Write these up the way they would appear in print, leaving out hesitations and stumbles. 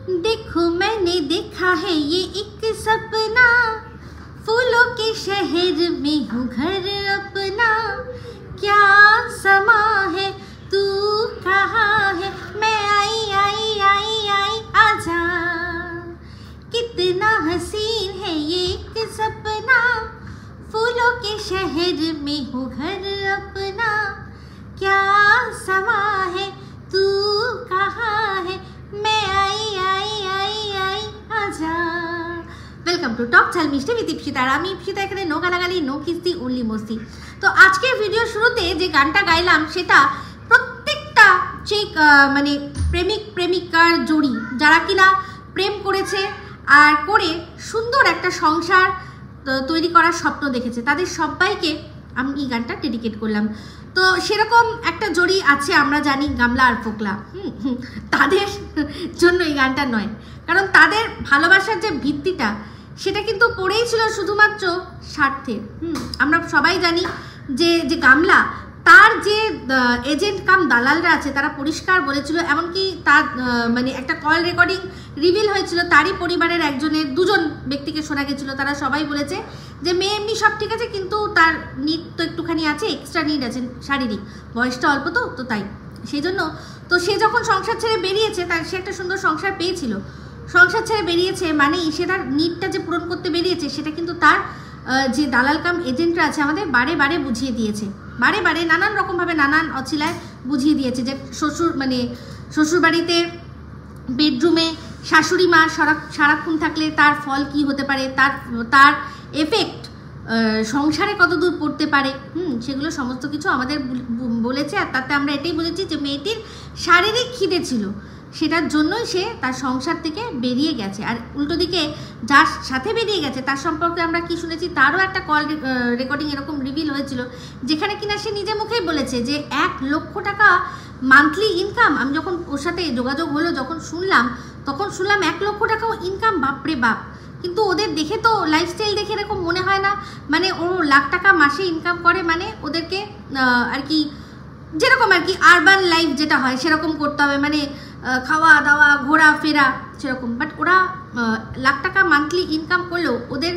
देखो मैंने देखा है ये एक सपना, फूलों के शहर में हूँ घर अपना, क्या समा है तू कहाँ है, मैं आई आई आई आई आजा, कितना हसीन है ये एक सपना, फूलों के शहर में हूँ घर अपना, क्या समा है तू कहाँ है, मैं आई आई आई आई आजा। वेलकम टू टॉक ঝাল মিষ্টি উইথ ইপসিতা। আর আমি ইপসিতা এখানে নো গালাগালি নো কিস্তি অনলি মস্তি। তো আজকের ভিডিও শুরুতে যে গানটা গাইলাম সেটা প্রত্যেকটা যে মানে প্রেমিক প্রেমিকার জোড়ি যারা কিনা প্রেম করেছে আর করে সুন্দর একটা সংসার তৈরি করার স্বপ্ন দেখেছে তাদের সবাইকে আমি এই গানটা ডেডিকেট করলাম। তো সেরকম একটা জড়ি আছে আমরা জানি, গামলা আর ফোকলা, তাদের জন্য এই গানটা নয়, কারণ তাদের ভালোবাসার যে ভিত্তিটা সেটা কিন্তু পড়েই ছিল শুধুমাত্র স্বার্থে। আমরা সবাই জানি যে যে গামলা তার যে এজেন্ট কাম দালালরা আছে তারা পরিষ্কার বলেছিল, এমনকি তার মানে একটা কল রেকর্ডিং রিভিল হয়েছিল, তারই পরিবারের একজনের দুজন ব্যক্তিকে শোনা গেছিলো, তারা সবাই বলেছে যে মেয়ে এমনি সব ঠিক আছে কিন্তু তার নিড তো একটুখানি আছে, এক্সট্রা নিড আছে শারীরিক, বয়সটা অল্প তো তাই সেই জন্য। তো সে যখন সংসার ছেড়ে বেরিয়েছে তার সে একটা সুন্দর সংসার পেয়েছিল, সংসার ছেড়ে বেরিয়েছে মানেই সে তার নিডটা যে পূরণ করতে বেরিয়েছে সেটা কিন্তু তার যে দালাল কাম এজেন্টরা আছে আমাদের বারে বারে বুঝিয়ে দিয়েছে, বারে বারে নানান রকমভাবে নানান অছিলায় বুঝিয়ে দিয়েছে যে শ্বশুর বাড়িতে বেডরুমে শাশুড়ি মা সারাক্ষণ থাকলে তার ফল কি হতে পারে, তার এফেক্ট সংসারে কতদূর পড়তে পারে, সেগুলো সমস্ত কিছু আমাদের বলেছে। আর তাতে আমরা এটাই বুঝেছি যে মেয়েটির শারীরিক খিদে ছিল, সেটার জন্যই সে তার সংসার থেকে বেরিয়ে গেছে। আর উল্টো দিকে যার সাথে বেরিয়ে গেছে তার সম্পর্কে আমরা কি শুনেছি, তারও একটা কল রেকর্ডিং এরকম রিভিল হয়েছিল যেখানে কিনা সে নিজে মুখেই বলেছে যে 1 লক্ষ টাকা মান্থলি ইনকাম। আমি যখন ওর সাথে যোগাযোগ হলো যখন শুনলাম তখন শুনলাম 1 লক্ষ টাকাও ইনকাম, বাপরে বাপ। কিন্তু ওদের দেখে তো লাইফস্টাইল দেখে এরকম মনে হয় না, মানে ও লাখ টাকা মাসে ইনকাম করে মানে ওদেরকে আর কি যেরকম আর কি আরবান লাইফ যেটা হয় সেরকম করতে হবে, মানে খাওয়া দাওয়া ঘোরাফেরা সেরকম। বাট ওরা লাখ টাকা মান্থলি ইনকাম করলেও ওদের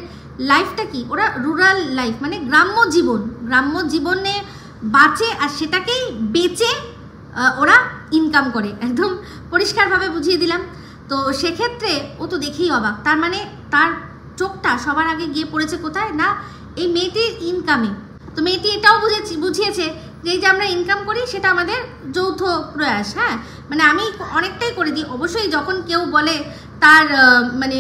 লাইফটা কি, ওরা রুরাল লাইফ মানে গ্রাম্য জীবনে বাঁচে আর সেটাকেই বেচে ওরা ইনকাম করে, একদম পরিষ্কারভাবে বুঝিয়ে দিলাম। তো সেক্ষেত্রে ও তো দেখেই অবাক, তার মানে তার চোখটা সবার আগে গিয়ে পড়েছে কোথায় না, এই মেয়েটির ইনকামে। তো মেয়েটি এটাও বুঝিয়েছে যে এই যে আমরা ইনকাম করি সেটা আমাদের যৌথ প্রয়াস। হ্যাঁ, মানে আমি অনেকটাই করে দিই, অবশ্যই যখন কেউ বলে তার মানে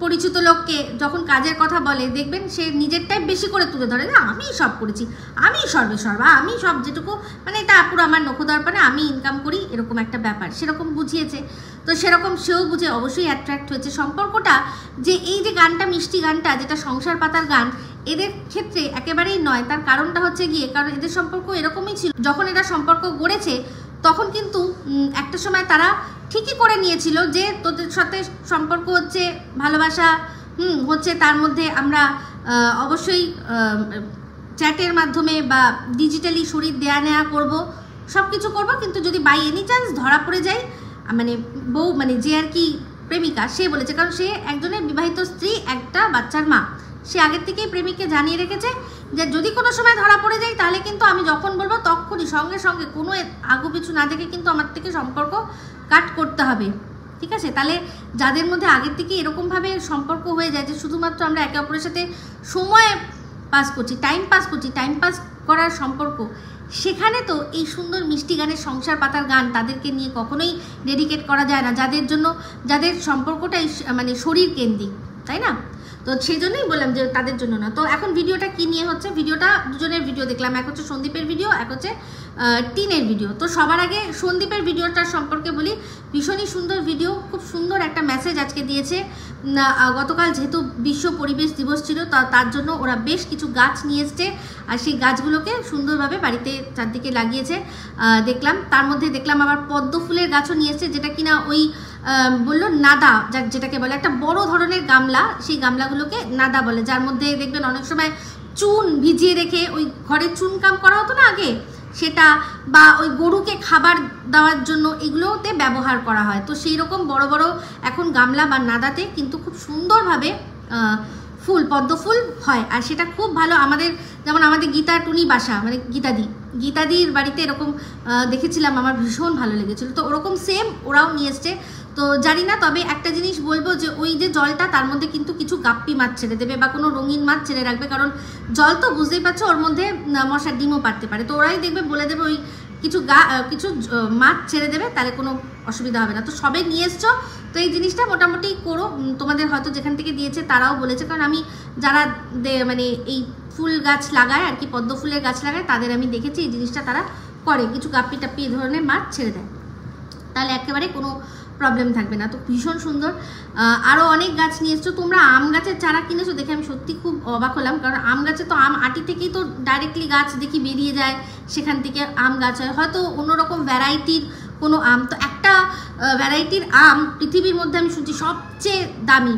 পরিচিত লোককে যখন কাজের কথা বলে দেখবেন সে নিজেরটাই বেশি করে তুলে ধরে, না আমি সব করেছি, আমি সর্বেসর্বা, আমি সব যেটুকু মানে এটা পুরো আমার নখদর্পণে আমি ইনকাম করি, এরকম একটা ব্যাপার সেরকম বুঝিয়েছে। তো সেরকম সেও বুঝে অবশ্যই অ্যাট্রাক্ট হয়েছে। সম্পর্কটা যে এই যে গানটা মিষ্টি গানটা যেটা সংসার পাতার গান এদের ক্ষেত্রে একেবারেই নয়, তার কারণটা হচ্ছে গিয়ে কারণ এদের সম্পর্ক এরকমই ছিল, যখন এরা সম্পর্ক গড়েছে তখন কিন্তু একটা সময় তারা ঠিকই করে নিয়েছিল যে তোদের সাথে সম্পর্ক হচ্ছে ভালোবাসা হচ্ছে, তার মধ্যে আমরা অবশ্যই চ্যাটের মাধ্যমে বা ডিজিটালি শরীর দেয়া নেওয়া করবো, সব কিছু করবো, কিন্তু যদি বাই এনি চান্স ধরা পড়ে যায় মানে বউ মানে যে আর কি প্রেমিকা সে বলেছে, কারণ সে একজনের বিবাহিত স্ত্রী একটা বাচ্চার মা, সে আগের থেকেই প্রেমিককে জানিয়ে রেখেছে যে যদি কোনো সময় ধরা পড়ে যায় তাহলে কিন্তু আমি যখন বলবো তখনই সঙ্গে সঙ্গে কোনো আগু পিছু না দেখে কিন্তু আমার থেকে সম্পর্ক কাট করতে হবে, ঠিক আছে। তাহলে যাদের মধ্যে আগের থেকে এরকমভাবে সম্পর্ক হয়ে যায় যে শুধুমাত্র আমরা একে অপরের সাথে সময় পাস করছি, টাইম পাস করার সম্পর্ক, সেখানে তো এই সুন্দর মিষ্টি গানের সংসার পাতার গান তাদেরকে নিয়ে কখনোই ডেডিকেট করা যায় না, যাদের সম্পর্কটাই মানে শরীর কেন্দ্রিক, তাই না। তো সেই জন্যই বললাম যে তাদের জন্য না। তো এখন ভিডিওটা কি নিয়ে হচ্ছে, ভিডিওটা দুজনের ভিডিও দেখলাম, এক হচ্ছে সন্দীপের ভিডিও, এক হচ্ছে টিনের ভিডিও। তো সবার আগে সন্দীপের ভিডিওটার সম্পর্কে বলি, ভীষণই সুন্দর ভিডিও, খুব সুন্দর একটা মেসেজ আজকে দিয়েছে। গতকাল যেহেতু বিশ্ব পরিবেশ দিবস ছিল তার জন্য ওরা বেশ কিছু গাছ নিয়ে এসছে আর সেই গাছগুলোকে সুন্দরভাবে বাড়িতে চারদিকে লাগিয়েছে দেখলাম। তার মধ্যে দেখলাম আবার পদ্ম ফুলের গাছও নিয়ে এসছে, যেটা কিনা ওই বললো নাদা যেটাকে বলে, একটা বড় ধরনের গামলা, সেই গামলাগুলোকে নাদা বলে, যার মধ্যে দেখবেন অনেক সময় চুন ভিজিয়ে রেখে ওই ঘরে চুন কাম করা হতো না আগে, সেটা, বা ওই গরুকে খাবার দেওয়ার জন্য এগুলোতে ব্যবহার করা হয়। তো সেই রকম বড় বড় এখন গামলা বা নাদাতে কিন্তু খুব সুন্দরভাবে ফুল, পদ্ম ফুল হয়। আর সেটা খুব ভালো। আমাদের যেমন আমাদের গীতা টুনি বাসা, মানে গীতাদির বাড়িতে এরকম দেখেছিলাম, আমার ভীষণ ভালো লেগেছিল। তো ওরকম সেম ওরাও নিয়ে এসছে। তো জানি না, তবে একটা জিনিস বলবো যে ওই যে জলটা, তার মধ্যে কিন্তু কিছু গাপ্পি মাছ ছেড়ে দেবে বা কোনো রঙিন মাছ ছেড়ে রাখবে, কারণ জল তো বুঝতেই পারছো ওর মধ্যে মশার ডিমও পারতে পারে। তো ওরাই দেখবে বলে দেবে ওই কিছু মাছ ছেড়ে দেবে, তাহলে কোনো অসুবিধা হবে না। তো সবে নিয়ে এসছো, তো এই জিনিসটা মোটামুটি করো। তোমাদের হয়তো যেখান থেকে দিয়েছে তারাও বলেছে, কারণ আমি যারা মানে এই ফুল গাছ লাগায় আর কি, পদ্ম ফুলের গাছ লাগায়, তাদের আমি দেখেছি এই জিনিসটা তারা করে, কিছু গাপ্পি টাপ্পি এই ধরনের মাছ ছেড়ে দেয়, তাহলে একেবারে কোনো প্রবলেম থাকবে না। তো ভীষণ সুন্দর। আরও অনেক গাছ নিয়ে এসছো তোমরা। আম গাছের চারা কিনেছো দেখে আমি সত্যি খুব অবাক হলাম, কারণ আম গাছে তো আম আটি থেকেই তো ডাইরেক্টলি গাছ দেখি বেরিয়ে যায়, সেখান থেকে আম গাছ হয়। হয়তো অন্যরকম ভ্যারাইটির কোনো আম, তো একটা ভ্যারাইটির আম পৃথিবীর মধ্যে আমি শুনছি সবচেয়ে দামি,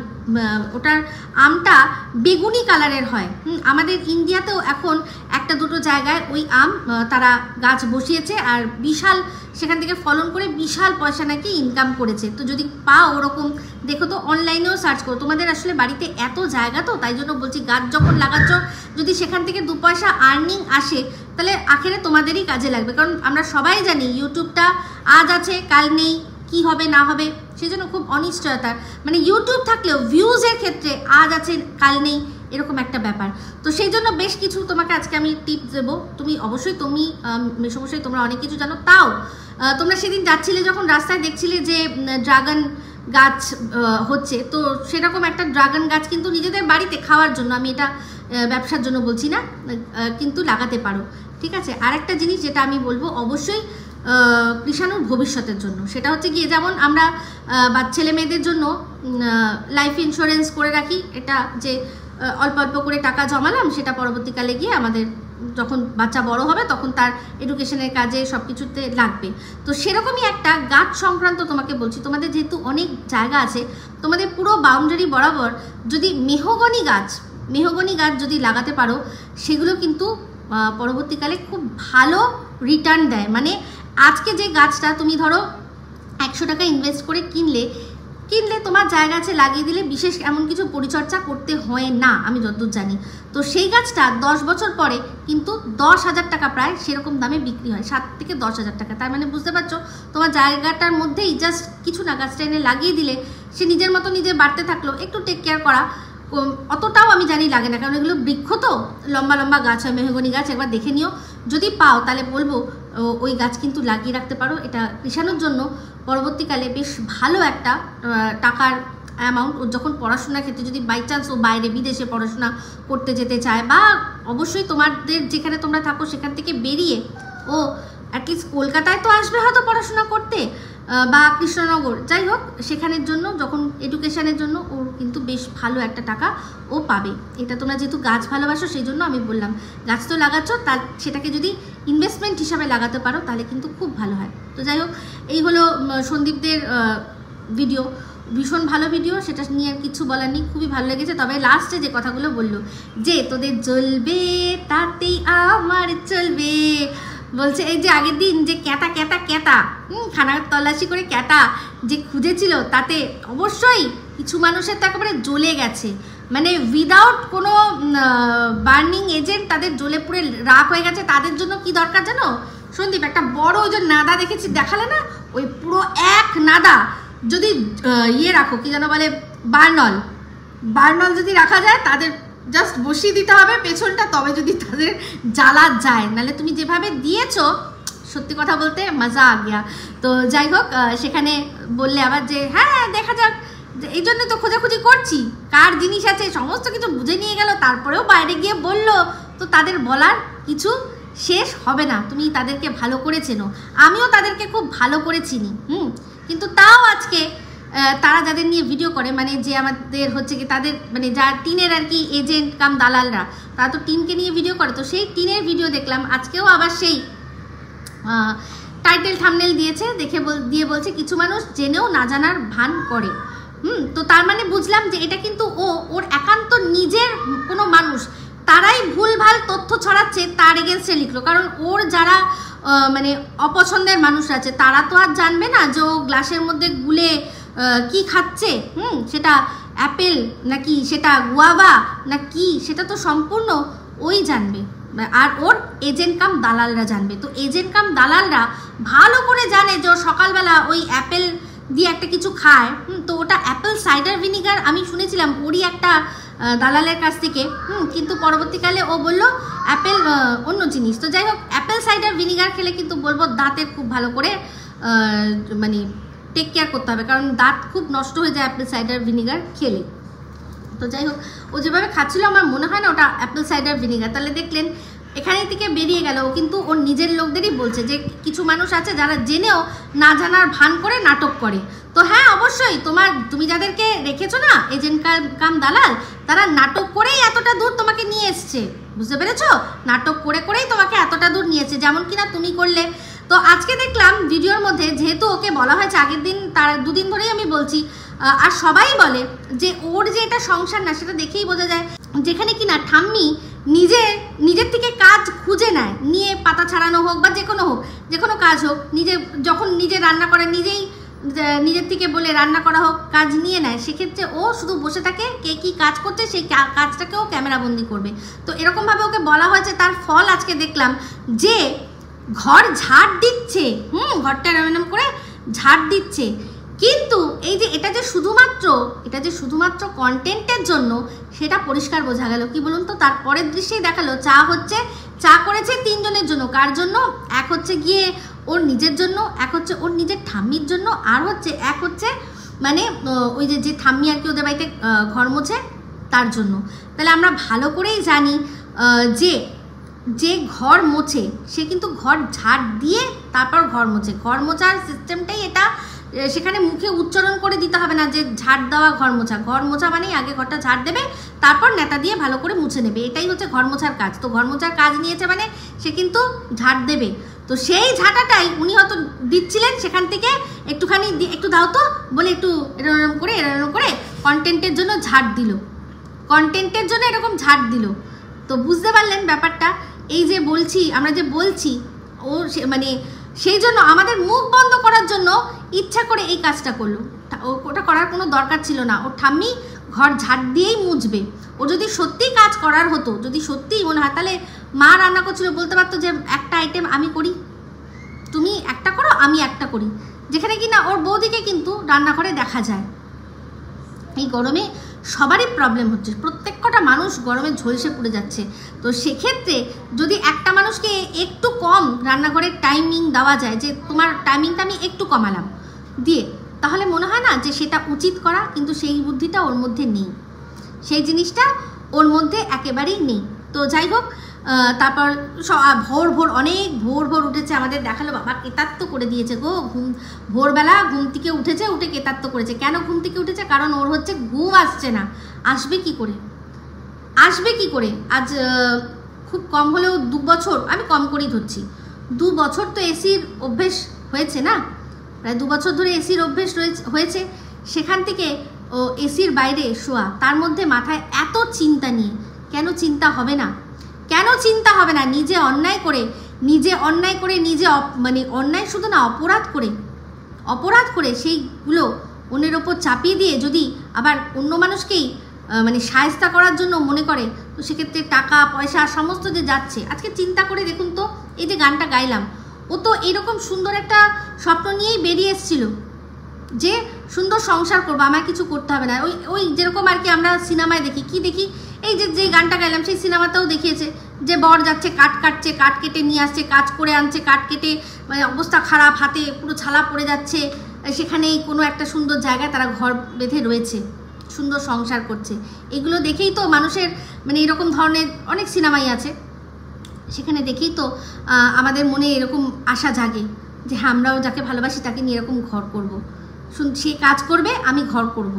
ওটার আমটা বেগুনি কালারের হয়। আমাদের ইন্ডিয়াতেও এখন একটা দুটো জায়গায় ওই আম তারা গাছ বসিয়েছে, আর বিশাল সেখান থেকে ফলন করে বিশাল পয়সা নাকি ইনকাম করেছে। তো যদি পাও ওরকম দেখো, তো অনলাইনেও সার্চ করো। তোমাদের আসলে বাড়িতে এত জায়গা, তো তাই জন্য বলছি, গাছ যখন লাগাচ্ছ যদি সেখান থেকে 2 পয়সা আর্নিং আসে, তাহলে আখেরে তোমাদেরই কাজে লাগবে। কারণ আমরা সবাই জানি ইউটিউবটা আজ আছে কাল নেই, কি হবে না হবে, সেই জন্য খুব অনিশ্চয়তার, মানে ইউটিউব থাকলেও ভিউজের ক্ষেত্রে আজ আছে কাল নেই, এরকম একটা ব্যাপার। তো সেই জন্য বেশ কিছু তোমাকে আজকে আমি টিপস দেবো। তুমি অবশ্যই, তুমি মেশোমশাই তোমরা অনেক কিছু জানো, তাও তোমরা সেদিন যাচ্ছিলে যখন রাস্তায় দেখছিলে যে ড্রাগন গাছ হচ্ছে, তো সেরকম একটা ড্রাগন গাছ কিন্তু নিজেদের বাড়িতে খাওয়ার জন্য, আমি এটা ব্যবসার জন্য বলছি না, কিন্তু লাগাতে পারো, ঠিক আছে। আরেকটা জিনিস যেটা আমি বলবো, অবশ্যই কৃষাণুর ভবিষ্যতের জন্য, সেটা হচ্ছে গিয়ে যেমন আমরা ছেলে মেয়েদের জন্য লাইফ ইন্স্যুরেন্স করে রাখি, এটা যে অল্প অল্প করে টাকা জমালাম, সেটা পরবর্তীকালে গিয়ে আমাদের যখন বাচ্চা বড় হবে তখন তার এডুকেশনের কাজে সব কিছুতে লাগবে। তো সেরকমই একটা গাছ সংক্রান্ত তোমাকে বলছি, তোমাদের যেহেতু অনেক জায়গা আছে, তোমাদের পুরো বাউন্ডারি বরাবর যদি মেহগনি গাছ যদি লাগাতে পারো, সেগুলো কিন্তু পরবর্তীকালে খুব ভালো রিটার্ন দেয়। মানে আজকে যে গাছটা তুমি ধরো 100 টাকা ইনভেস্ট করে কিনলে তোমার জায়গা আছে, লাগিয়ে দিলে বিশেষ এমন কিছু পরিচর্যা করতে হয় না, আমি যতদূর জানি। তো সেই গাছটা 10 বছর পরে কিন্তু 10,000 টাকা প্রায় সেরকম দামে বিক্রি হয়, 7 থেকে 10,000 টাকা। তার মানে বুঝতে পারছো, তোমার জায়গাটার মধ্যেই জাস্ট কিছু না, গাছটা এনে লাগিয়ে দিলে সে নিজের মতো নিজে বাড়তে থাকলো। একটু টেক কেয়ার করা অতটাও আমি জানি লাগে না, কারণ এগুলো বৃক্ষ তো লম্বা লম্বা গাছ হয়, মেহগনি গাছ। একবার দেখে নিও, যদি পাও তাহলে বলবো ওই গাছ কিন্তু লাগিয়ে রাখতে পারো। এটা কৃষাণুর জন্য পরবর্তীকালে বেশ ভালো একটা টাকার অ্যামাউন্ট। ও যখন পড়াশোনার ক্ষেত্রে যদি বাই চান্স ও বাইরে বিদেশে পড়াশোনা করতে যেতে চায়, বা অবশ্যই তোমাদের যেখানে তোমরা থাকো সেখান থেকে বেরিয়ে ও অ্যাটলিস্ট কলকাতায় তো আসবে হয়তো পড়াশোনা করতে, বা কৃষ্ণনগর, যাই হোক, সেখানের জন্য যখন এডুকেশনের জন্য ও কিন্তু বেশ ভালো একটা টাকা ও পাবে। এটা তোমরা যেহেতু গাছ ভালোবাসো সেই জন্য আমি বললাম, গাছ তো লাগাচ্ছ, তার সেটাকে যদি ইনভেস্টমেন্ট হিসাবে লাগাতে পারো তাহলে কিন্তু খুব ভালো হয়। তো যাই হোক, এই হলো সন্দীপদের ভিডিও, ভীষণ ভালো ভিডিও, সেটা নিয়ে আর কিছু বলার নেই, খুবই ভালো লেগেছে। তবে লাস্টে যে কথাগুলো বললো যে তোদের জ্বলবে তাতেই আমার চলবে, বলছে এই যে আগের দিন যে ক্যাটা খানার তল্লাশি করে ক্যাটা যে খুঁজেছিল, তাতে অবশ্যই কিছু মানুষের তো একেবারে জ্বলে গেছে, মানে উইদাউট কোনো বার্নিং এজেন্ট তাদের জ্বলে পুড়ে রাখ হয়ে গেছে। তাদের জন্য কি দরকার জানো সন্দীপ, একটা বড় ওই যে নাদা দেখেছি, দেখালে না, ওই পুরো এক নাদা যদি রাখো, কি যেন বলে, বার্নল যদি রাখা যায়, তাদের জাস্ট বসিয়ে দিতে হবে পেছনটা, তবে যদি তাদের জ্বালা যায়, নাহলে তুমি যেভাবে দিয়েছো সত্যি কথা বলতে মজা আ গিয়া। তো যাই হোক, সেখানে বললে আবার যে হ্যাঁ দেখা যাক, এই জন্য তো খোঁজাখুঁজি করছি কার জিনিস আছে, সমস্ত কিছু বুঝে নিয়ে গেল, তারপরেও বাইরে গিয়ে বললো, তো তাদের বলার কিছু শেষ হবে না। তুমি তাদেরকে ভালো করে চেনো, আমিও তাদেরকে খুব ভালো করে চিনি, কিন্তু তাও আজকে তারা যাদের নিয়ে ভিডিও করে, মানে যে আমাদের হচ্ছে কি তাদের মানে যা টিনের আর কি এজেন্ট কাম দালালরা, তারা তো টিনকে নিয়ে ভিডিও করে। তো সেই টিনের ভিডিও দেখলাম আজকেও, আবার সেই টাইটেল থাম্বনেল দিয়েছে, দিয়ে বলছে কিছু মানুষ জেনেও না জানার ভান করে। তো তার মানে বুঝলাম যে এটা কিন্তু ওর একান্ত নিজের কোনো মানুষ, তারাই ভুলভাল তথ্য ছড়াচ্ছে তার এগেনস্টে লিখলো। কারণ ওর যারা মানে অপছন্দের মানুষ আছে তারা তো আর জানবে না যে ও গ্লাসের মধ্যে গুলে কি খাচ্ছে, সেটা অ্যাপেল নাকি সেটা গুয়াভা না কি, সেটা তো সম্পূর্ণ ওই জানবে, আর ওর এজেন্ট কাম দালালরা জানবে। তো এজেন্ট কাম দালালরা ভালো করে জানে যে ও সকালবেলা ওই অ্যাপেল দিয়ে একটা কিছু খায়, তো ওটা অ্যাপেল সাইডার ভিনিগার আমি শুনেছিলাম ওরই একটা দালালের কাছ থেকে, কিন্তু পরবর্তীকালে ও বললো অ্যাপেল অন্য জিনিস। তো যাই হোক, অ্যাপেল সাইডার ভিনিগার খেলে কিন্তু বলবো দাঁতের খুব ভালো করে মানে টেক কেয়ার করতে হবে, কারণ দাঁত খুব নষ্ট হয়ে যায় অ্যাপেল সাইডার ভিনিগার খেলে। তো যাই হোক, ও যেভাবে খাচ্ছিল আমার মনে হয় না ওটা অ্যাপেল সাইডার ভিনিগার। তাহলে দেখলেন এখানে থেকে বেরিয়ে গেল, ও কিন্তু ওর নিজের লোকদেরই বলছে যে কিছু মানুষ আছে যারা জেনেও না জানার ভান করে নাটক করে। তো হ্যাঁ, অবশ্যই তুমি যাদেরকে রেখেছো না এজেন্ট কাম দালাল, তারা নাটক করেই এতটা দূর তোমাকে নিয়ে এসছে, বুঝতে পেরেছো? নাটক করে করেই তোমাকে এতটা দূর নিয়েছে, যেমন কিনা তুমি করলে। তো আজকে দেখলাম ভিডিওর মধ্যে, যেহেতু ওকে বলা হয়েছে আগের দিন, তার দুদিন ধরেই আমি বলছি, আর সবাই বলে যে ওর যে এটা সংসার না, সেটা দেখেই বোঝা যায়, যেখানে কিনা ঠাম্মি নিজের থেকে কাজ খুঁজে নেয়, নিয়ে পাতা ছাড়ানো হোক বা যে কোনো কাজ হোক, যখন নিজে রান্না করে নিজের থেকে বলে রান্না করা হোক, কাজ নিয়ে নেয়, সেক্ষেত্রে ও শুধু বসে থাকে, কে কি কাজ করছে সেই কাজটাকেও ক্যামেরাবন্দি করবে। তো এরকমভাবে ওকে বলা হয়েছে, তার ফল আজকে দেখলাম যে ঘর ঝাড় দিচ্ছে, ঘরটা এরকম করে ঝাড় দিচ্ছে। কিন্তু এই যে এটা যে শুধুমাত্র কন্টেন্টের জন্য, সেটা পরিষ্কার বোঝা গেল। কি বলুন তো, তার পরের দৃশ্যেই দেখালো চা করেছে 3 জনের জন্য। কার জন্য? এক হচ্ছে গিয়ে ওর নিজের জন্য, এক হচ্ছে ওর নিজের ঠাম্মির জন্য, আর এক হচ্ছে মানে ওই যে ঠাম্মি আর কি ওদের বাড়িতে ঘর মোছে তার জন্য। তাহলে আমরা ভালো করেই জানি যে ঘর মোছে সে কিন্তু ঘর ঝাড় দিয়ে তারপর ঘর মোছে। ঘর মোছার সিস্টেমটাই এটা, সেখানে মুখে উচ্চারণ করে দিতে হবে না যে ঝাড় দেওয়া ঘর মোছা। ঘর মোছা মানেই আগে ঘরটা ঝাড় দেবে, তারপর নেতা দিয়ে ভালো করে মুছে নেবে, এটাই হচ্ছে ঘর মোছার কাজ। তো ঘর মোছার কাজ নিয়েছে মানে সে কিন্তু ঝাড় দেবে। তো সেই ঝাঁটাটাই উনি হয়তো দিচ্ছিলেন, সেখান থেকে একটুখানি একটু দাও তো বলে একটু এরকম করে কন্টেন্টের জন্য এরকম ঝাড় দিল। তো বুঝতে পারলেন ব্যাপারটা? এই যে আমরা যে বলছি ও মানে সেই জন্য আমাদের মুখ বন্ধ করার জন্য ইচ্ছা করে এই কাজটা করলো। ওটা করার কোনো দরকার ছিল না। ওর ঠাম্মি ঘর ঝাড় দিয়েই মুছবে। ও যদি সত্যি কাজ করার হতো, যদি সত্যিই মনে হয়, তাহলে মা রান্না করছিল, বলতে পারতো যে একটা আইটেম আমি করি, তুমি একটা করো, আমি একটা করি। যেখানে কিনা ওর বৌদিকে কিন্তু রান্নাঘরে দেখা যায়। এই গরমে সবারই প্রবলেম হচ্ছে, প্রত্যেকটা মানুষ গরমে ঝলসে পড়ে যাচ্ছে। তো সেক্ষেত্রে যদি একটা মানুষকে একটু কম রান্নাঘরের টাইমিং দেওয়া যায়, যে তোমার টাইমিংটা আমি একটু কমালাম দিয়ে, তাহলে মনে হয় না যে সেটা উচিত করা। কিন্তু সেই বুদ্ধিটা ওর মধ্যে নেই, সেই জিনিসটা ওর মধ্যে একেবারেই নেই। তো যাই হোক, তারপর অনেক ভোর উঠেছে, আমাদের দেখালো বাবা কেতাত্ত করে দিয়েছে গো। ভোরবেলা ঘুম থেকে উঠে কেতাত্ত করেছে। কেন ঘুম থেকে উঠেছে? কারণ ওর হচ্ছে ঘুম আসছে না। আসবে কি করে? আজ খুব কম হলেও 2 বছর, আমি কম করেই ধরছি, 2 বছর তো এসির অভ্যেস হয়েছে না, প্রায় 2 বছর ধরে এসির অভ্যেস হয়েছে। সেখান থেকে ও এসির বাইরে শোয়া, তার মধ্যে মাথায় এত চিন্তা নিয়ে কেন চিন্তা হবে না? নিজে অন্যায় করে নিজে মানে অন্যায় শুধু না, অপরাধ করে সেইগুলো অন্যের ওপর চাপিয়ে দিয়ে যদি আবার অন্য মানুষকেই মানে সায়স্তা করার জন্য মনে করে, তো সেক্ষেত্রে টাকা পয়সা সমস্ত যে যাচ্ছে। আজকে চিন্তা করে দেখুন তো, এই যে গানটা গাইলাম, ও তো এইরকম সুন্দর একটা স্বপ্ন নিয়েই বেরিয়ে এসেছিল যে সুন্দর সংসার করবো, আমার কিছু করতে হবে না। ওই যেরকম আর কি আমরা সিনেমায় দেখি, এই যে গানটা গাইলাম সেই সিনেমাতেও দেখিয়েছে যে বর যাচ্ছে কাঠ কেটে নিয়ে আসছে, কাজ করে আনছে, কাঠ কেটে মানে অবস্থা খারাপ, হাতে পুরো ছালা পড়ে যাচ্ছে, সেখানেই কোনো একটা সুন্দর জায়গায় তারা ঘর বেঁধে রয়েছে, সুন্দর সংসার করছে। এগুলো দেখেই তো মানুষের মানে এরকম ধরনের অনেক সিনেমাই আছে, সেখানে দেখেই তো আমাদের মনে এরকম আশা জাগে যে হ্যাঁ, আমরাও যাকে ভালোবাসি তাকে নিয়ে এরকম ঘর করব, সে কাজ করবে, আমি ঘর করব,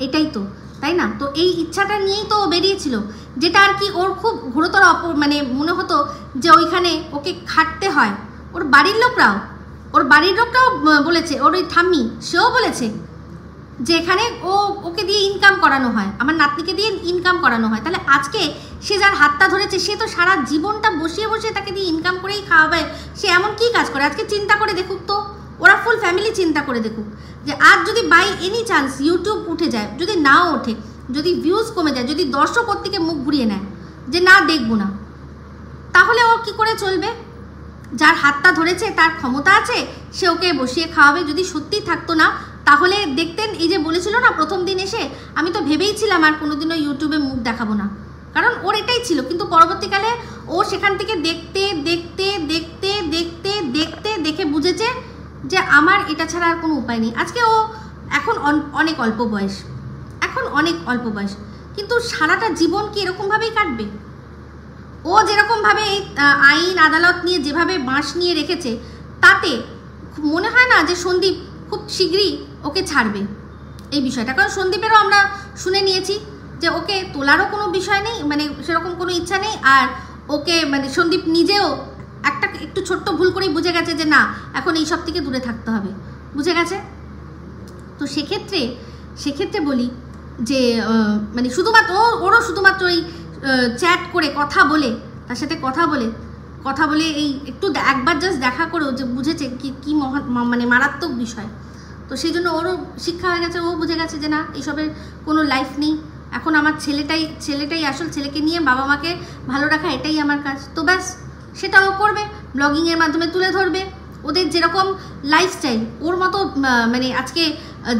এটাই তো, তাই না? তো এই ইচ্ছাটা নিয়েই তো বেরিয়েছিল, যেটা আর কি ওর খুব ঘোরতর মানে মনে হতো যে ওইখানে ওকে খাটতে হয়। ওর বাড়ির লোকরাও বলেছে, ওর ওই ঠাম্মি সেও বলেছে যেখানে ওকে দিয়ে ইনকাম করানো হয়, আমার নাতনিকে দিয়ে ইনকাম করানো হয়, তাহলে আজকে সে যার হাতটা ধরেছে সে তো সারা জীবনটা বসিয়ে বসিয়ে তাকে দিয়ে ইনকাম করেই খাওয়াবে। সে এমন কি কাজ করে আজকে চিন্তা করে দেখুক তো, ওরা ফুল ফ্যামিলি চিন্তা করে দেখুক যে আজ যদি বাই এনি চান্স ইউটিউব উঠে যায়, যদি নাও ওঠে, যদি ভিউজ কমে যায়, যদি দর্শক ওর থেকে মুখ ঘুরিয়ে নেয় যে না দেখবো না, তাহলে ও কি করে চলবে? যার হাতটা ধরেছে তার ক্ষমতা আছে, সে ওকে বসিয়ে খাওয়াবে। যদি সত্যি থাকতো না তাহলে দেখতেন, এই যে বলেছিল না প্রথম দিন এসে, আমি তো ভেবেইছিলাম আর কোনোদিনও ইউটিউবে মুখ দেখাবো না, কারণ ওর এটাই ছিল। কিন্তু পরবর্তীকালে ও সেখান থেকে দেখতে দেখতে দেখতে দেখতে দেখতে দেখে বুঝেছে যে আমার এটা ছাড়া আর কোনো উপায় নেই। আজকে ও এখন অনেক অল্প বয়স, এখন অনেক অল্প বয়স, কিন্তু সারাটা জীবন কি এরকমভাবেই কাটবে? ও যেরকমভাবে এই আইন আদালত নিয়ে যেভাবে বাঁশ নিয়ে রেখেছে, তাতে মনে হয় না যে সন্দীপ খুব শীঘ্রই ওকে ছাড়বে এই বিষয়টা। কারণ সন্দীপেরও আমরা শুনে নিয়েছি যে ওকে তোলারও কোনো বিষয় নেই, মানে সেরকম কোনো ইচ্ছা নেই। আর ওকে মানে সন্দীপ নিজেও একটু ছোট্ট ভুল করেই বুঝে গেছে যে না, এখন এই সব থেকে দূরে থাকতে হবে, বুঝে গেছে। তো সেক্ষেত্রে বলি যে মানে শুধুমাত্র ওরও শুধুমাত্র এই চ্যাট করে কথা বলে, তার সাথে কথা বলে এই একটু একবার জাস্ট দেখা করেও যে বুঝেছে কি মানে মারাত্মক বিষয়। তো সেই জন্য ওরও শিক্ষা হয়ে গেছে, ও বুঝে গেছে যে না, এইসবের কোনো লাইফ নেই, এখন আমার ছেলেটাই আসল, ছেলেকে নিয়ে বাবা মাকে ভালো রাখা এটাই আমার কাজ। তো ব্যাস সেটাও করবে, ব্লগিংয়ের মাধ্যমে তুলে ধরবে ওদের যেরকম লাইফস্টাইল। ওর মতো মানে আজকে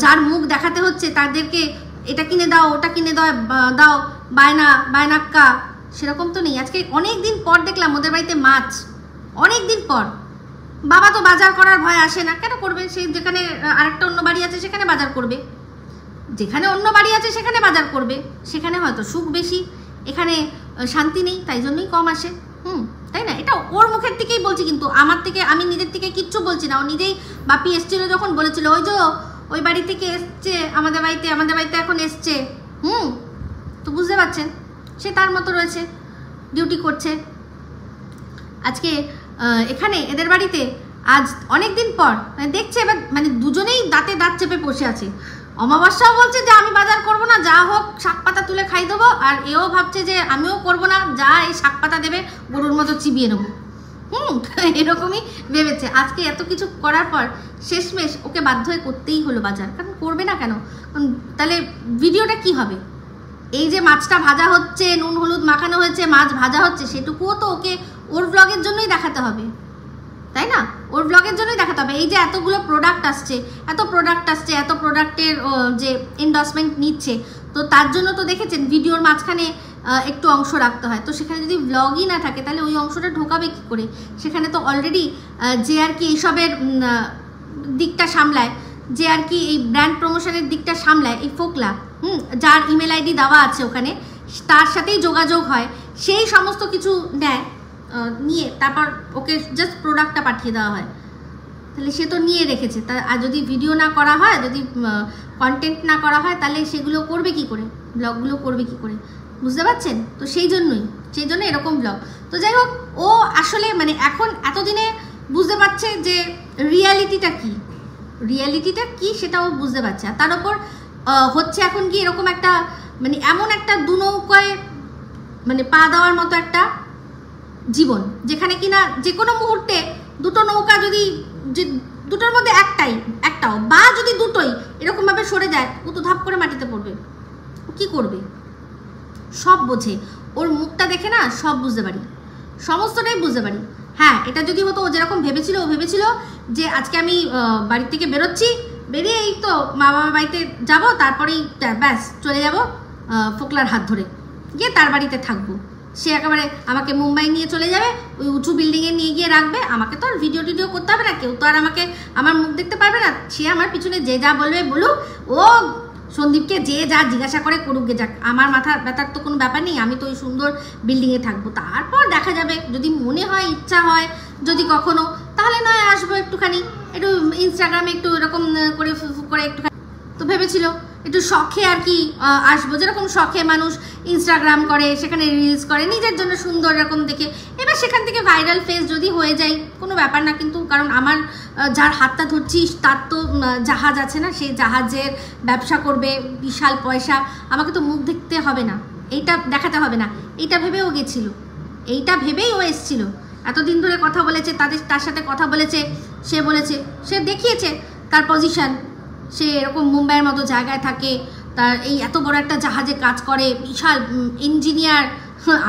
যার মুখ দেখাতে হচ্ছে তাদেরকে এটা কিনে দাও, ওটা কিনে দাও, বায়নাক্কা, সেরকম তো নেই। আজকে অনেক দিন পর দেখলাম ওদের বাড়িতে মাছ, অনেক দিন পর। বাবা তো বাজার করার ভয় আসে না, কেন করবে? সে যেখানে আরেকটা অন্য বাড়ি আছে সেখানে বাজার করবে, যেখানে অন্য বাড়ি আছে সেখানে বাজার করবে, সেখানে হয়তো সুখ বেশি, এখানে শান্তি নেই, তাই জন্যই কম আসে। তাই না? এটা ওর মুখের থেকেই বলছি, কিন্তু আমি নিজের থেকে কিচ্ছু বলছি না। ও নিজেই বাপি এসছিল যখন বলেছিল, ওই যে ওই বাড়ি থেকে এসছে আমাদের বাড়িতে এখন এসছে। তো বুঝতে পারছেন, সে তার মতো রয়েছে, ডিউটি করছে। আজকে এখানে এদের বাড়িতে আজ অনেক দিন পর দেখছে, এবার মানে দুজনেই দাঁতে দাঁত চেপে বসে আছে। অমাবস্যাও বলছে যে আমি বাজার করব না, যা হোক শাক পাতা তুলে খাই দেবো, আর এও ভাবছে যে আমিও করব না, যা এই শাক পাতা দেবে গরুর মতো চিবিয়ে নেবো। এরকমই ভেবেছে। আজকে এত কিছু করার পর শেষমেশ ওকে বাধ্য হয়ে করতেই হলো বাজার, কারণ করবে না কেন? তাহলে ভিডিওটা কি হবে? এই যে মাছটা ভাজা হচ্ছে, নুন হলুদ মাখানো হয়েছে, মাছ ভাজা হচ্ছে, সেটুকুও তো ওকে ওর ব্লগের জন্যই দেখাতে হবে, তাই না? ওর ব্লগের জন্যই দেখাতে হবে। এই যে এতগুলো প্রোডাক্ট আসছে, এত প্রোডাক্টের যে এন্ডোর্সমেন্ট নিচ্ছে, তো তার জন্য তো দেখেছেন ভিডিওর মাঝখানে একটু অংশ রাখতে হয়। তো সেখানে যদি ব্লগই না থাকে তাহলে ওই অংশটা ঢোকাবে কী করে? সেখানে তো অলরেডি যে আর কি এইসবের দিকটা সামলায়, যে আর কি এই ব্র্যান্ড প্রমোশনের দিকটা সামলায়, এই ফোকলা, যার ইমেল আইডি দেওয়া আছে ওখানে, তার সাথেই যোগাযোগ হয়, সেই সমস্ত কিছু নেয়, নিয়ে তারপর ওকে জাস্ট প্রোডাক্টটা পাঠিয়ে দেওয়া হয়। তাহলে সে তো নিয়ে রেখেছে, আর যদি ভিডিও না করা হয়, যদি কন্টেন্ট না করা হয়, তাহলে সেগুলো করবে কি করে? ব্লগগুলো করবে কি করে? বুঝতে পারছেন? তো সেই জন্য এরকম ব্লগ। তো যাই হোক, ও আসলে মানে এখন এতদিনে বুঝতে পারছে যে রিয়ালিটিটা কি সেটাও বুঝতে পারছে। আর তার উপর হচ্ছে এখন কি এরকম একটা মানে এমন একটা দু নৌকায় মানে পা দেওয়ার মতো একটা জীবন, যেখানে কিনা যে কোনো মুহূর্তে দুটো নৌকা যদি দুটোর মধ্যে একটাও বা যদি দুটোই এরকমভাবে সরে যায়, ও তো ধাপ করে মাটিতে পড়বে। ও কী করবে? সব বোঝে, ওর মুখটা দেখে না সব বুঝতে পারি, সমস্তটাই বুঝতে পারি। হ্যাঁ, এটা যদি হতো ও যেরকম ও ভেবেছিল যে আজকে আমি বাড়ি থেকে বেরোচ্ছি, বেরিয়ে এই তো মা বাবার বাড়িতে যাব, তারপরেই ব্যাস চলে যাব ফোকলার হাত ধরে গিয়ে তার বাড়িতে থাকবো। সে একেবারে আমাকে মুম্বাই নিয়ে চলে যাবে, ওই উঁচু বিল্ডিংয়ে নিয়ে গিয়ে রাখবে, আমাকে তো আর ভিডিও করতে হবে না, কেউ তো আর আমার মুখ দেখতে পারবে না। সে আমার পিছনে যে যা বলবে বলুক, ও সন্দীপকে যে যা জিজ্ঞাসা করে করুক গে যাক, আমার মাথা ব্যথার তো কোনো ব্যাপার নেই, আমি তো ওই সুন্দর বিল্ডিংয়ে থাকবো। তারপর দেখা যাবে, যদি মনে হয়, ইচ্ছা হয় যদি কখনো, তাহলে নয় আসবো একটু ইনস্টাগ্রামে একটু এরকম করে একটুখানি। তো ভেবেছিল একটু শখে আর কি আসবো, যেরকম শখে মানুষ ইনস্টাগ্রাম করে, সেখানে রিলস করে নিজের জন্য সুন্দর এরকম দেখে। এবার সেখান থেকে ভাইরাল ফেস যদি হয়ে যায় কোনো ব্যাপার না, কিন্তু কারণ আমার যার হাতটা ধরছিস তার তো জাহাজ আছে না, সেই জাহাজের ব্যবসা করবে, বিশাল পয়সা, আমাকে তো মুখ দেখতে হবে না, এইটা দেখাতে হবে না, এইটা ভেবেও গেছিলো, এইটা ভেবেই ও এসছিল। এতদিন ধরে কথা বলেছে, তার সাথে কথা বলেছে, সে দেখিয়েছে তার পজিশন, সে এরকম মুম্বাইয়ের মতো জায়গায় থাকে, তার এই এত বড় একটা জাহাজে কাজ করে, বিশাল ইঞ্জিনিয়ার,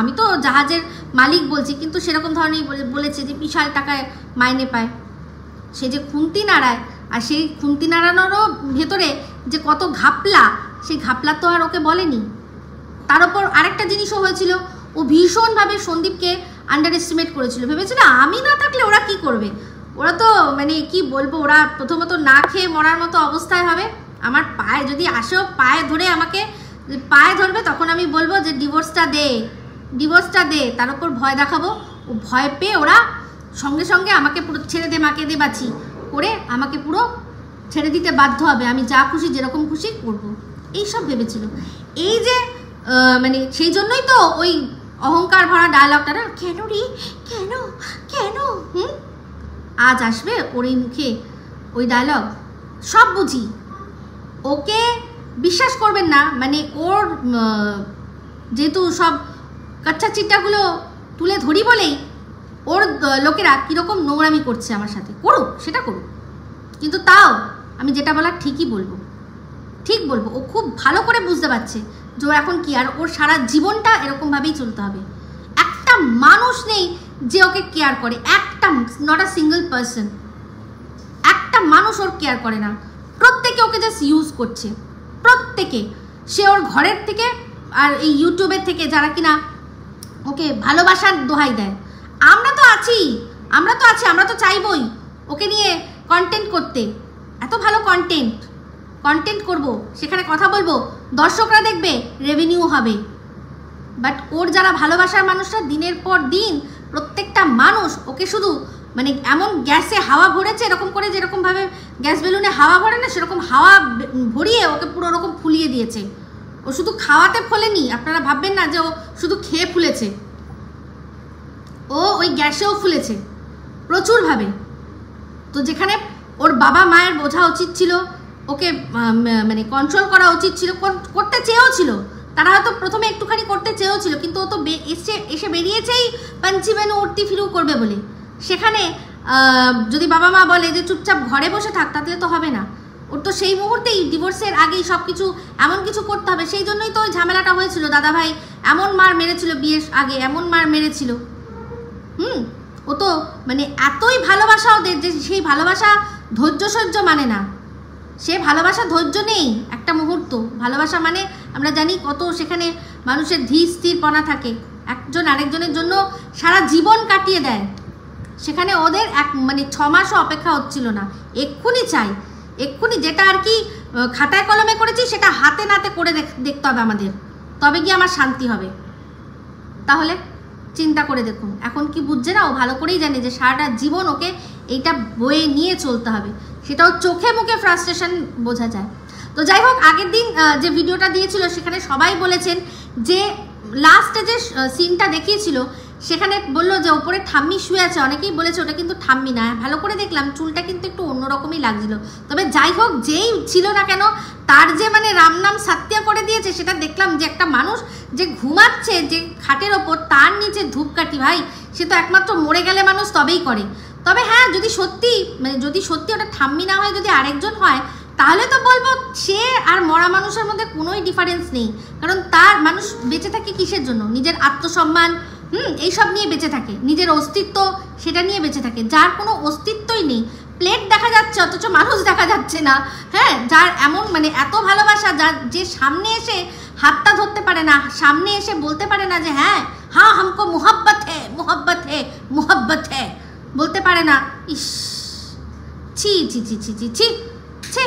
আমি তো জাহাজের মালিক বলছি, কিন্তু সেরকম ধরনেরই বলেছে যে বিশাল টাকায় মাইনে পায়। সে যে খুন্তি নাড়ায়, আর সেই খুন্তি নাড়ানোরও ভেতরে যে কত ঘাপলা, সেই ঘাপলা তো আর ওকে বলেনি। তার ওপর আরেকটা জিনিসও হয়েছিল, ও ভীষণভাবে সন্দীপকে আন্ডার এস্টিমেট করেছিল, ভেবেছিল আমি না থাকলে ওরা কি করবে, ওরা তো মানে কি বলবো, ওরা প্রথমত না খেয়ে মরার মতো অবস্থায় হবে, আমার পায়ে যদি আসেও পায়ে ধরে আমাকে পায়ে ধরবে, তখন আমি বলবো যে ডিভোর্সটা দে, তার উপর ভয় দেখাবো, ও ভয় পেয়ে ওরা সঙ্গে সঙ্গে আমাকে পুরো ছেড়ে দে মাকে দে বাঁচি করে আমাকে পুরো ছেড়ে দিতে বাধ্য হবে, আমি যা খুশি যেরকম খুশি করবো, এইসব ভেবেছিল। এই যে মানে সেই জন্যই তো ওই অহংকার ভরা ডায়লগটা না, কেন রে কেন, আজ আসবে ওর এই মুখে ওই ডায়লগ, সব বুঝি। ওকে বিশ্বাস করবেন না, মানে ওর যেহেতু সব কাচ্চা চিট্টাগুলো তুলে ধরি বলেই ওর লোকেরা কীরকম নোংরামি করছে আমার সাথে, সেটা করুক, কিন্তু তাও আমি যেটা বলার ঠিক বলবো। ও খুব ভালো করে বুঝতে পারছে যে ও এখন কি, আর ওর সারা জীবনটা এরকমভাবেই চলতে হবে। একটা মানুষ নেই যে ওকে কেয়ার করে, একটা, নট আ সিঙ্গল পার্সন, একটা মানুষ ওর কেয়ার করে না, প্রত্যেকে ওকে জাস্ট ইউজ করছে, প্রত্যেকে। সে ওর ঘরের থেকে আর এই ইউটিউবের থেকে যারা কিনা ওকে ভালোবাসার দোহাই দেয়, আমরা তো আছি, আমরা তো চাইবই ওকে নিয়ে কন্টেন্ট করতে, এত ভালো কন্টেন্ট করব, সেখানে কথা বলবো, দর্শকরা দেখবে, রেভিনিউ হবে। বাট ওর যারা ভালোবাসার মানুষরা দিনের পর দিন প্রত্যেকটা মানুষ ওকে শুধু মানে এমন গ্যাসে হাওয়া ভরেছে, এরকম করে যেরকমভাবে গ্যাস বেলুনে হাওয়া ভরে না, সেরকম হাওয়া ভরিয়ে ওকে পুরো ওরকম ফুলিয়ে দিয়েছে। ও শুধু খাওয়াতে ফোলেনি, আপনারা ভাববেন না যে ও শুধু খেয়ে ফুলেছে, ও ওই গ্যাসেও ফুলেছে প্রচুরভাবে। তো যেখানে ওর বাবা মায়ের বোঝা উচিত ছিল, ওকে মানে কন্ট্রোল করা উচিত ছিল, করতে চেয়েও ছিল, তারা হয়তো প্রথমে একটুখানি করতে চেয়েও ছিল, কিন্তু ও তো এসে বেরিয়েছেই পাঞ্চি মেনু উঠতি ফিরু করবে বলে। সেখানে যদি বাবা মা বলে যে চুপচাপ ঘরে বসে থাক, তাহলে তো হবে না, ওর তো সেই মুহূর্তেই ডিভোর্সের আগেই সব কিছু এমন কিছু করতে হবে। সেই জন্যই তো ওই ঝামেলাটা হয়েছিল, দাদাভাই এমন মার মেরেছিল, বিয়ের আগে এমন মার মেরেছিল। ও তো মানে এতই ভালোবাসা ওদের যে সেই ভালোবাসা ধৈর্য সহ্য মানে না, সে ভালোবাসা ধৈর্য নেই একটা মুহূর্ত। ভালোবাসা মানে আমরা জানি কত সেখানে মানুষের ধীর স্থিরপনা থাকে, একজন আরেকজনের জন্য সারা জীবন কাটিয়ে দেয়। সেখানে ওদের মানে 6 মাসও অপেক্ষা হচ্ছিল না, এক্ষুনি যেটা আর কি খাতায় কলমে করেছি সেটা হাতে নাতে করে দেখতে হবে আমাদের, তবে গিয়ে আমার শান্তি হবে। তাহলে চিন্তা করে দেখুন এখন কি বুঝছে না, ও ভালো করেই জানে যে সারাটা জীবন ওকে এইটা বয়ে নিয়ে চলতে হবে, সেটাও চোখে মুখে ফ্রাস্ট্রেশন বোঝা যায়। তো যাই হোক, আগের দিন যে ভিডিওটা দিয়েছিল সেখানে সবাই বলেছেন যে লাস্টে যে সিনটা দেখিয়েছিল সেখানে বললো যে ওপরে ঠাম্মি শুয়ে আছে, অনেকেই বলেছে ওটা কিন্তু ঠাম্মি না। ভালো করে দেখলাম চুলটা কিন্তু একটু অন্যরকমই লাগছিল। তবে যাই হোক, যেই ছিল না কেন তার যে মানে রাম নাম সত্য করে দিয়েছে সেটা দেখলাম, যে একটা মানুষ যে ঘুমাচ্ছে যে খাটের ওপর, তার নিচে ধূপকাঠি, ভাই সে তো একমাত্র মরে গেলে মানুষ তবেই করে। তবে হ্যাঁ, যদি সত্যি ওটা ঠাম্মি না হয়, যদি আরেকজন হয়, তাহলে তো বলবো সে আর মরা মানুষের মধ্যে কোনোই ডিফারেন্স নেই। কারণ তার মানুষ বেঁচে থাকে কিসের জন্য? নিজের আত্মসম্মান এইসব নিয়ে বেঁচে থাকে, নিজের অস্তিত্ব সেটা নিয়ে বেঁচে থাকে। যার কোনো অস্তিত্বই নেই, প্লেট দেখা যাচ্ছে অথচ মানুষ দেখা যাচ্ছে না, হ্যাঁ, যার এমন মানে এত ভালোবাসা, যার যে সামনে এসে হাতটা ধরতে পারে না, সামনে এসে বলতে পারে না যে হ্যাঁ হামকো মোহব্বত হ্যায় বলতে পারে না। ইস, ছি ছি ছি ছি ছি ছি ছি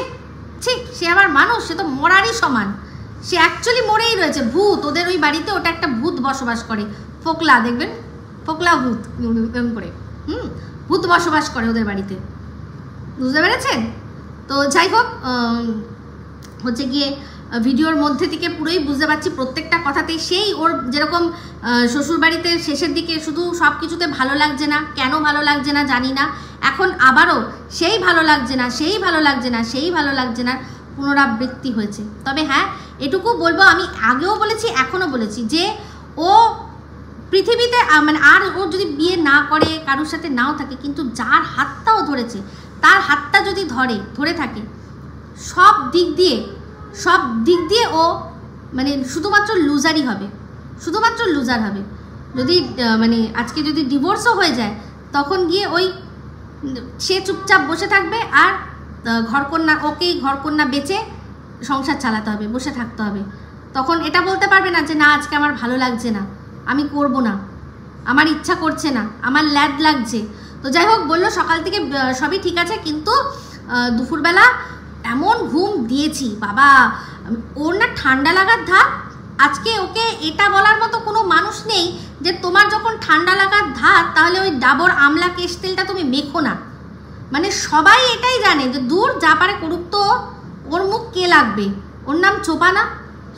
ছি, সে আবার মানুষ? সে তো মরারই সমান, সে অ্যাকচুয়ালি মরেই রয়েছে। ভূত, ওদের ওই বাড়িতে ওটা একটা ভূত বসবাস করে, ফোকলা, দেখবেন ফোকলা ভূত এরকম করে, ভূত বসবাস করে ওদের বাড়িতে, বুঝতে পেরেছেন? তো যাই হোক, হচ্ছে গিয়ে ভিডিওর মধ্যে থেকে পুরোই বুঝতে পারছি প্রত্যেকটা কথাতেই সেই ওর যেরকম শ্বশুরবাড়িতে শেষের দিকে শুধু সব কিছুতে ভালো লাগছে না, কেন ভালো লাগছে না জানি না, এখন আবারও সেই ভালো লাগছে না, সেই ভালো লাগছে না, সেই ভালো লাগছে না পুনরাবৃত্তি হয়েছে। তবে হ্যাঁ, এটুকু বলবো, আমি আগেও বলেছি এখনও বলেছি যে ও পৃথিবীতে মানে আর ও যদি বিয়ে না করে, কারোর সাথে নাও থাকে, কিন্তু যার হাতটাও ধরেছে তার হাতটা যদি ধরে থাকে সব দিক দিয়ে ও মানে শুধুমাত্র লুজারই হবে, শুধুমাত্র লুজার হবে। যদি মানে আজকে যদি ডিভোর্সও হয়ে যায়, তখন গিয়ে ওই সে চুপচাপ বসে থাকবে আর ঘরকন্যা বেচে সংসার চালাতে হবে, বসে থাকতে হবে। তখন এটা বলতে পারবে না যে না আজকে আমার ভালো লাগছে না, আমি করব না, আমার ইচ্ছা করছে না, আমার ল্যাদ লাগছে। তো যাই হোক, বললো সকাল থেকে সবই ঠিক আছে, কিন্তু দুপুরবেলা এমন ঘুম দিয়েছি বাবা, ওর না ঠান্ডা লাগার ধার। আজকে ওকে এটা বলার মতো কোনো মানুষ নেই যে তোমার যখন ঠান্ডা লাগার ধার তাহলে ওই ডাবর আমলা কেশ তেলটা তুমি মেখো না। মানে সবাই এটাই জানে যে দূর যা পারে করুক, তো ওর মুখ কে লাগবে, ওর নাম চোপা না,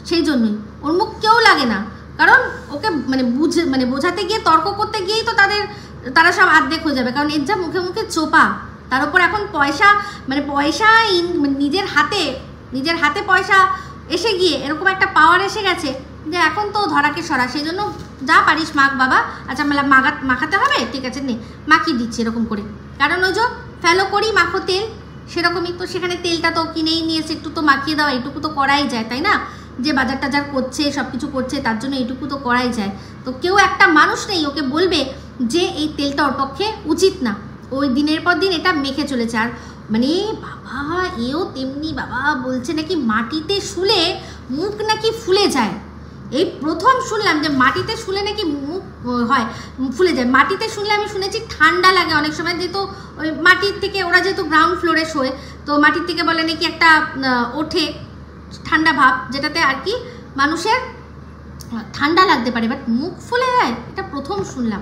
সেই জন্যই ওর মুখ কেউ লাগে না। কারণ ওকে মানে বোঝাতে গিয়ে, তর্ক করতে গিয়েই তো তারা সব আর্ধেক হয়ে যাবে। কারণ এর যা মুখে মুখে চোপা, তার উপর এখন পয়সা নিজের হাতে পয়সা এসে গিয়ে এরকম একটা পাওয়ার এসে গেছে যে এখন তো ধরাকে সরা। সেই জন্য যা পারিস মাখ বাবা, আচ্ছা মাখাতে হবে, ঠিক আছে নে মাখিয়ে দিচ্ছি এরকম করে। কারণ ওই যে ফেলো করি মাখো তেল, সেরকমই তো সেখানে তেলটা তো কিনেই নিয়েছে, একটু তো মাখিয়ে দেওয়া এইটুকু তো করাই যায়, তাই না? যে বাজার টাজার করছে, সব কিছু করছে, তার জন্য এইটুকু তো করাই যায়। তো কেউ একটা মানুষ নেই ওকে বলবে যে এই তেলটা ওর পক্ষে উচিত না। ওই দিনের পর দিন এটা মেখে চলেছে। আর মানে বাবা এও তেমনি বাবা বলছে নাকি মাটিতে শুলে মুখ নাকি ফুলে যায়। এই প্রথম শুনলাম যে মাটিতে শুলে নাকি মুখ হয় ফুলে যায়। মাটিতে শুনলে আমি শুনেছি ঠান্ডা লাগে অনেক সময়, যেহেতু ওই মাটির থেকে ওরা যেহেতু গ্রাউন্ড ফ্লোরে শোয়, তো মাটির থেকে বলে নাকি একটা ওঠে ঠান্ডা ভাব, যেটাতে আর কি মানুষের ঠান্ডা লাগতে পারে। বাট মুখ ফুলে যায় এটা প্রথম শুনলাম।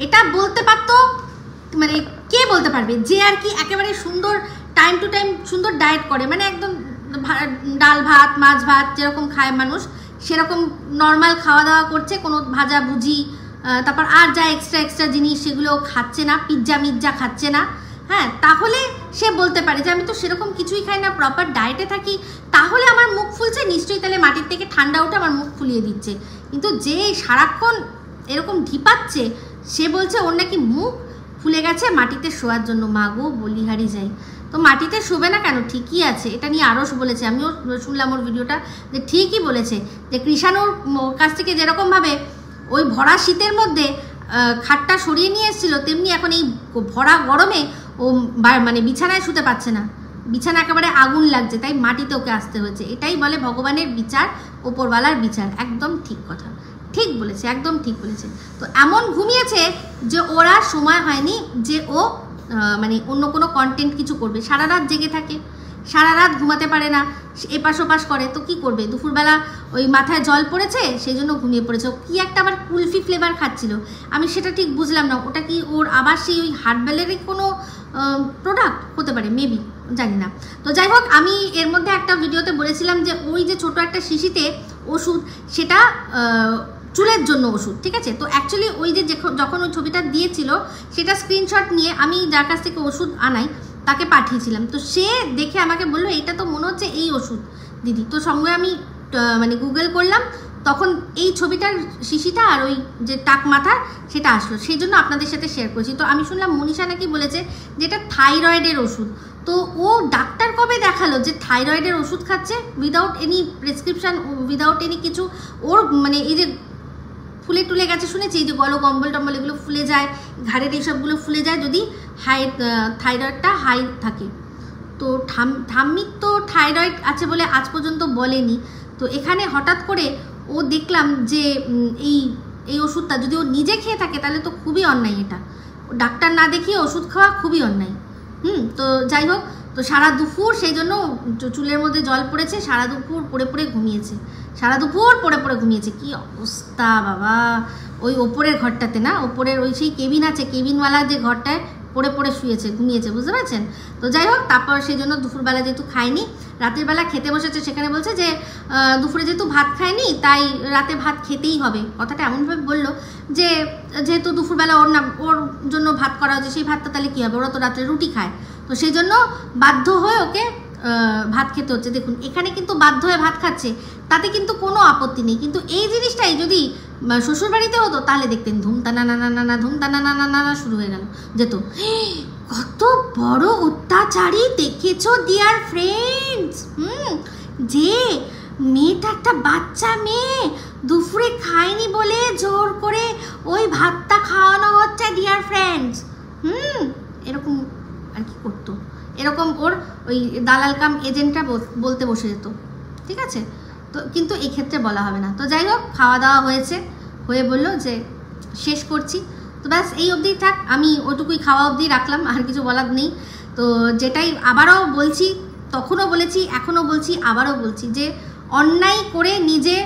এটা বলতে পারতো মানে কে বলতে পারবে যে আর কি একেবারে সুন্দর টাইম টু টাইম সুন্দর ডায়েট করে, মানে একদম ডাল ভাত মাছ ভাত যেরকম খায় মানুষ সেরকম নর্মাল খাওয়া দাওয়া করছে, কোনো ভাজা ভুজি তারপর আর যা এক্সট্রা জিনিস সেগুলো খাচ্ছে না, পিৎজা খাচ্ছে না। হ্যাঁ, তাহলে সে বলতে পারে যে আমি তো সেরকম কিছুই খাই না, প্রপার ডায়েটে থাকি, তাহলে আমার মুখ ফুলছে নিশ্চয়ই, তাহলে মাটির থেকে ঠান্ডা উঠে আমার মুখ ফুলিয়ে দিচ্ছে। কিন্তু যে সারাক্ষণ এরকম ঢিপাচ্ছে সে বলছে ওর নাকি মুখ ফুলে গেছে মাটিতে শোয়ার জন্য। মা গো বলিহারি যাই, তো মাটিতে শোবে না কেন, ঠিকই আছে। এটা নিয়ে আরও বলেছে, আমিও শুনলাম ওর ভিডিওটা, যে ঠিকই বলেছে যে কৃষাণুর কাছ থেকে যেরকমভাবে ওই ভরা শীতের মধ্যে খাটটা সরিয়ে নিয়ে এসেছিল, তেমনি এখন এই ভরা গরমে ও মানে বিছানায় শুতে পারছে না, বিছানা একেবারে আগুন লাগছে, তাই মাটিতে ওকে আসতে হয়েছে। এটাই বলে ভগবানের বিচার, ওপরওয়ালার বিচার। একদম ঠিক কথা, ঠিক বলেছে, একদম ঠিক বলেছে। তো এমন ঘুমিয়েছে যে ওরা সময় হয়নি যে ও মানে অন্য কোনো কন্টেন্ট কিছু করবে। সারা রাত জেগে থাকে, সারা রাত ঘুমাতে পারে না, এপাশ ওপাশ করে, তো কি করবে? দুপুরবেলা ওই মাথায় জল পড়েছে সেই জন্য ঘুমিয়ে পড়েছে। কি একটা আবার কুলফি ফ্লেভার খাচ্ছিল, আমি সেটা ঠিক বুঝলাম না, ওটা কি ওর আবার সেই ওই হার্বালেরই কোনো প্রোডাক্ট হতে পারে, মেবি, জানি না। তো যাই হোক, আমি এর মধ্যে একটা ভিডিওতে বলেছিলাম যে ওই যে ছোট একটা শিশিতে ওষুধ, সেটা চুলের জন্য ওষুধ, ঠিক আছে? তো অ্যাকচুয়ালি ওই যে যখন ওই ছবিটা দিয়েছিল সেটা স্ক্রিনশট নিয়ে আমি যার কাছ থেকে ওষুধ আনাই তাকে পাঠিয়েছিলাম। তো সে দেখে আমাকে বললো এইটা তো মনে হচ্ছে এই ওষুধ দিদি। তো সঙ্গে আমি মানে গুগল করলাম, তখন এই ছবিটার শিশিটা আর ওই যে টাক মাথা সেটা আসলো, সেই জন্য আপনাদের সাথে শেয়ার করছি। তো আমি শুনলাম মনীষা নাকি বলেছে যে এটা থাইরয়েডের ওষুধ। তো ও ডাক্তার কবে দেখালো যে থাইরয়েডের ওষুধ খাচ্ছে without any prescription, without any কিছু? ওর মানে এই যে ফুলে টুলে গেছে শুনেছি, এই যে কম্বল টম্বল এগুলো ফুলে যায়, ঘাড়ের এইসবগুলো ফুলে যায় যদি থাইরয়েডটা হাই থাকে। তো ঠাম্মির তো থাইরয়েড আছে বলে আজ পর্যন্ত বলেনি। তো এখানে হঠাৎ করে ও দেখলাম যে এই ওষুধটা যদি ও নিজে খেয়ে থাকে তাহলে তো খুবই অন্যায়, এটা ডাক্তার না দেখিয়ে ওষুধ খাওয়া খুবই অন্যায়। তো যাই হোক, তো সারা দুপুর সেই জন্য চুলের মধ্যে জল পড়েছে, সারা দুপুর পড়ে ঘুমিয়েছে, সারা দুপুর পড়ে ঘুমিয়েছে। কি অবস্থা বাবা! ওই ওপরের ঘরটাতে না, ওপরের ওই সেই কেবিন আছে, কেবিনওয়ালা যে ঘরটায় পড়ে পড়ে শুয়েছে, ঘুমিয়েছে, বুঝতে পারছেন? তো যাই হোক, তারপর সেই জন্য দুপুরবেলা যেহেতু খায়নি, রাতের বেলা খেতে বসেছে, সেখানে বলছে যে দুপুরে যেহেতু ভাত খায়নি তাই রাতে ভাত খেতেই হবে। কথাটা এমনভাবে বললো যে যেহেতু দুপুরবেলা ওর জন্য ভাত করা হচ্ছে, সেই ভাতটা তাহলে কী হবে, ওরা তো রাত্রে রুটি খায়, তো সেই জন্য বাধ্য হয়ে ওকে ভাত খেতে হচ্ছে। দেখুন এখানে কিন্তু বাধ্য হয়ে ভাত খাচ্ছে, তাতে কিন্তু কোনো আপত্তি নেই, কিন্তু এই জিনিসটাই যদি শ্বশুরবাড়িতে হতো তাহলে দেখতেন ধুমতানা না ধুমতানা না শুরু হয়ে গেল যেত। কত বড় অত্যাচারী দেখেছো ডিয়ার ফ্রেন্ডস। যে মেয়েটা একটা বাচ্চা মেয়ে, দুপুরে খায়নি বলে জোর করে ওই ভাতটা খাওয়ানো হচ্ছে ডিয়ার ফ্রেন্ডস। এরকম আর কি করতো, এরকম ওর ওই দালাল কাম এজেন্টটা বলতে বসে যেত, ঠিক আছে? তো কিন্তু এই ক্ষেত্রে বলা হবে না। তো যাই হোক, খাওয়া দাওয়া হয়ে বললো যে শেষ করছি, তো ব্যাস এই অবধি থাক, আমি ওটুকুই খাওয়া অবধি রাখলাম, আর কিছু বলার নেই। তো যেটাই আবারও বলছি, তখনও বলেছি, এখনও বলছি, আবারও বলছি যে অন্যায় করে নিজে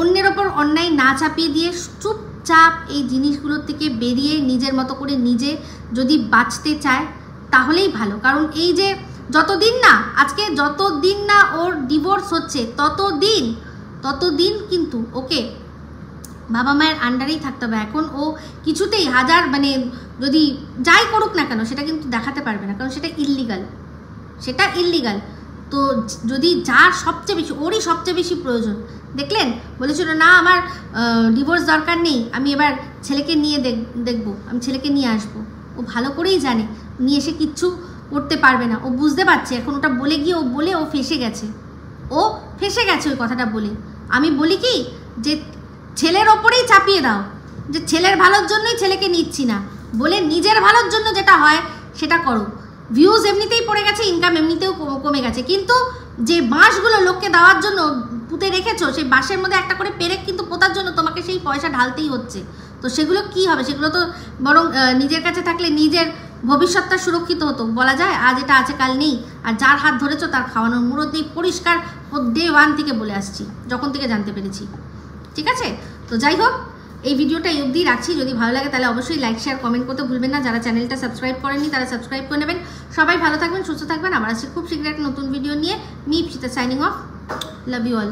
অন্যের ওপর অন্যায় না চাপিয়ে দিয়ে চুপচাপ এই জিনিসগুলোর থেকে বেরিয়ে নিজের মতো করে নিজে যদি বাঁচতে চায় তাহলেই ভালো। কারণ এই যে যতদিন না ওর ডিভোর্স হচ্ছে ততদিন কিন্তু ওকে বাবা মায়ের আন্ডারেই থাকতে হবে। এখন ও কিছুতেই যদি যাই করুক না কেন সেটা কিন্তু দেখাতে পারবে না, কারণ সেটা ইল্লিগাল। তো যদি যার ওরই সবচেয়ে বেশি প্রয়োজন, দেখলেন বলেছিল না আমার ডিভোর্স দরকার নেই, আমি এবার ছেলেকে নিয়ে দেখবো, আমি ছেলেকে নিয়ে আসবো। ও ভালো করেই জানে নিয়ে এসে কিচ্ছু করতে পারবে না, ও বুঝতে পারছে। এখন ওটা বলে গিয়ে ও ফেসে গেছে ওই কথাটা বলে। আমি বলি কি যে ছেলের ওপরেই চাপিয়ে দাও যে ছেলের ভালোর জন্যই ছেলেকে নিচ্ছি না, বলে নিজের ভালোর জন্য যেটা হয় সেটা করো। ভিউজ এমনিতেই পড়ে গেছে, ইনকাম এমনিতেও কমে গেছে, কিন্তু যে বাঁশগুলো লোককে দেওয়ার জন্য পুঁতে রেখেছো, সেই বাঁশের মধ্যে একটা করে পেরেক কিন্তু পোতার জন্য তোমাকে সেই পয়সা ঢালতেই হচ্ছে। তো সেগুলো কি হবে? সেগুলো তো বরং নিজের কাছে থাকলে নিজের ভবিষ্যৎটা সুরক্ষিত হতো। বলা যায় আজ এটা আছে কাল নেই, আর যার হাত ধরেছো তার খাওয়ানোর মুরত নেই, পরিষ্কার ডে 1 থেকে বলে আসছি, যখন থেকে জানতে পেরেছি, ঠিক আছে? তো যাই হোক, এই ভিডিওটা এই অবধি রাখছি। যদি ভালো লাগে তাহলে অবশ্যই লাইক শেয়ার কমেন্ট করতে ভুলবেন না। যারা চ্যানেলটা সাবস্ক্রাইব করেননি তারা সাবস্ক্রাইব করে নেবেন। সবাই ভালো থাকবেন, সুস্থ থাকবেন। আবার আসছি খুব শীঘ্রই একটা নতুন ভিডিও নিয়ে। Me Ipsita signing off. Love you all.